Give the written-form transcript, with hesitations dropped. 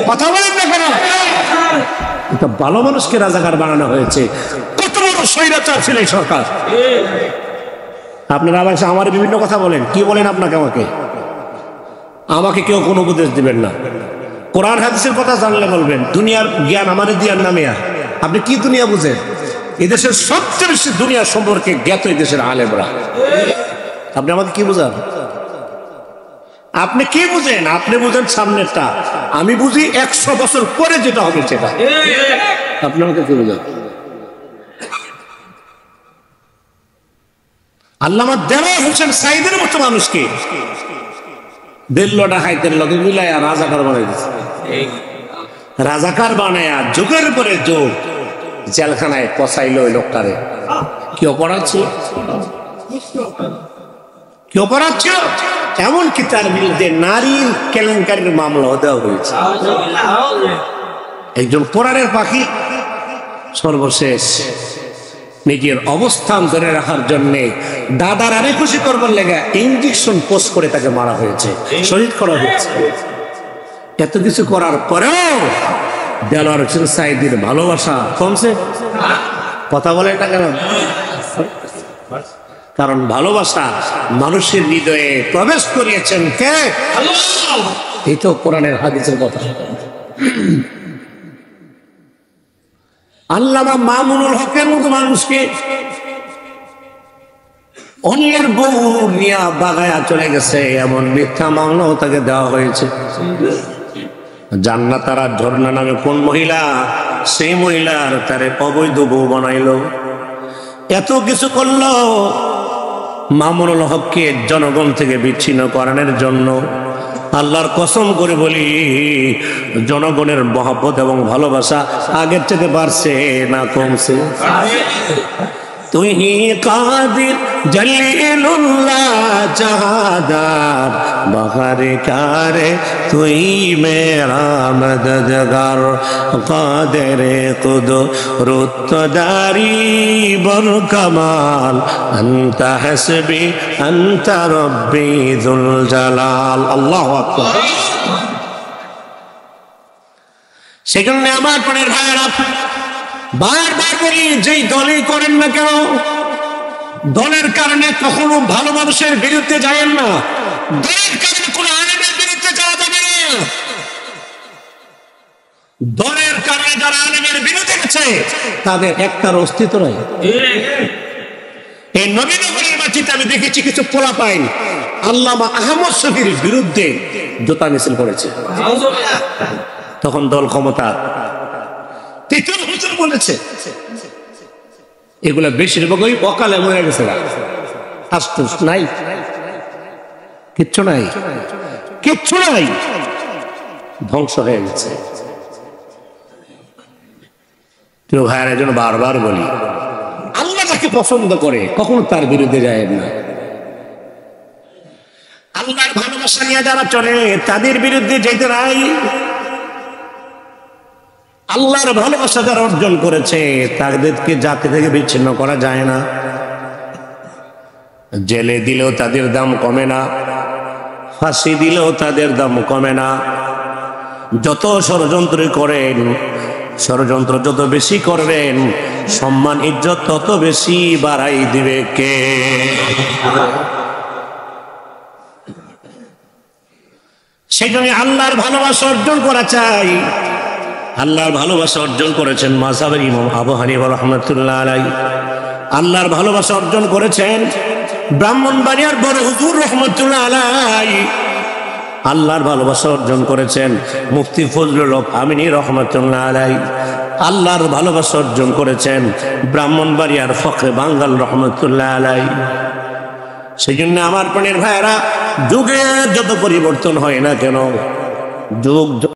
কথা বলেন না কেন? এটা ভালো মানুষকে রাজাকার বানানো হয়েছে। কত বড় স্বৈরাচার ছিল এই সরকার। আপনারা আবার আমার বিভিন্ন কথা বলেন, কি বলেন আপনাকে? আমাকে কেউ কোনো উপদেশ দিবেন না। কোরআন হাদিসের কথা জানলে বলবেন। দুনিয়ার জ্ঞান আমাদের দিয়ার নামে। আপনি কি দুনিয়া বুঝেন? এদেশের সবচেয়ে বেশি দুনিয়া সম্পর্কে জ্ঞাত এই দেশের আলেমরা। আপনি আমাকে কি বুঝান? আপনি কি বুঝেন? আপনি বুঝেন সামনেরটা, আমি বুঝি 100 বছর পরে যেটা হবে সেটা। আপনি আমাকে কি বুঝান? আল্লামা দেওয়ার হোসেন সাইদের মতো মানুষকে দিল্লো ডাকাইতের লগে মিলাইয়া রাজাকার বানাই দিচ্ছে। রাজাকার বানায়া যুগের পরে যুগ জেলখানায় পচাইল ওই লোকটারে। কি অপরাধ ছিল? কি অপরাধ ছিল? এমনকি তার বিরুদ্ধে নারীর কেলেঙ্কারির মামলাও দেওয়া হয়েছে। একজন কোরআনের পাখি সর্বশেষ নিজের অবস্থান ধরে রাখার জন্য দাদার আরে খুশি করবার লেগে ইঞ্জেকশন পোস্ট করে তাকে মারা হয়েছে, শহীদ করা হয়েছে। এত কিছু করার পরেও দেলোয়ার হোসেন সাঈদীর ভালোবাসা কমছে? কথা বলেন না কেন? কারণ ভালোবাসা মানুষের হৃদয়ে প্রবেশ করিয়েছেন কে? আল্লাহ। এই তো কোরআনের হাদিসের কথা। আল্লামা মামুনুল হকের মতো মানুষকে অন্যের বউ নিয়ে বাগায়া চলে গেছে এমন মিথ্যা মামলাও তাকে দেওয়া হয়েছে। জান্নাতারা ঝর্ণা নামে কোন মহিলা, সেই মহিলার তারে অবৈধ বউ বানাইলো। এত কিছু করলো মামুনুল হককে জনগণ থেকে বিচ্ছিন্ন করানোর জন্য। আল্লাহর কসম করে বলি, জনগণের মহব্বত এবং ভালোবাসা আগের থেকে বাড়ছে না কমছে? তুই কাদির জলিলুল্লাহ জাহাদার বাহারে কারে তুই মেরা মদদগার কাদেরে কুদরতদারি বর কামাল আনতা হাসবি আনতা রব্বি যুল জালাল। আল্লাহু আকবার। সেজন্য আমার প্রাণের ভাইয়েরা, বারবার বলি, যেই দলই করেন না কেন, দলের কারণে কখনো ভালো মানুষের বিরুদ্ধে যাবেন না। দলের কারণে কোন আলেমের বিরুদ্ধে যাওয়া যাবে না। দলের কারণে যারা আলেমের বিরুদ্ধে গেছে তাদের একটার অস্তিত্ব নাই। এই নবীনগরের মাটিতে আমি দেখেছি কিছু পোলাপাইন আল্লামা আহমদ শফির বিরুদ্ধে জোতা মিছিল করেছে। তখন দল ক্ষমতা বলেছে এগুলা বেশিরভাগই অকালে মরে গেছে। আস্তুস নাই, কিচ্ছু নাই, কিচ্ছু নাই, ধ্বংস হয়ে গেছে। প্রিয় ভাইয়ের জন্য বারবার বলি, আল্লাহ যাকে পছন্দ করে কখনো তার বিরুদ্ধে যায় না। আল্লাহর ভালোবাসা নিয়ে যারা চলে তাদের বিরুদ্ধে যেতে নাই। আল্লাহর ভালোবাসা যারা অর্জন করেছে তাদেরকে জাতি থেকে বিচ্ছিন্ন করা যায় না। জেলে দিলেও তাদের দাম কমে না, ফাঁসি দিলেও তাদের দাম কমে না। যত ষড়যন্ত্র করেন, ষড়যন্ত্র যত বেশি করবেন, সম্মান ইজ্জত তত বেশি বাড়াই দিবে কে? সেই জন্য আল্লাহর ভালোবাসা অর্জন করা চাই। আল্লাহর ভালোবাসা অর্জন করেছেন মাযহাবের ইমাম আবু হানিফা রাহমাতুল্লাহ আলাইহি। আল্লাহর ভালোবাসা অর্জন করেছেন ব্রাহ্মণবাড়িয়ার বড় হুজুর রাহমাতুল্লাহ আলাইহি। আল্লাহর ভালোবাসা অর্জন করেছেন মুফতি ফজলুল হক আমিনী রাহমাতুল্লাহ আলাইহি। আল্লাহর ভালোবাসা অর্জন করেছেন ব্রাহ্মণবাড়িয়ার ফখরে বাঙ্গাল রাহমাতুল্লাহ আলাইহি। সেই জন্য আমার প্রাণের ভাইয়েরা, যুগে যত পরিবর্তন হয় না কেন, যুগ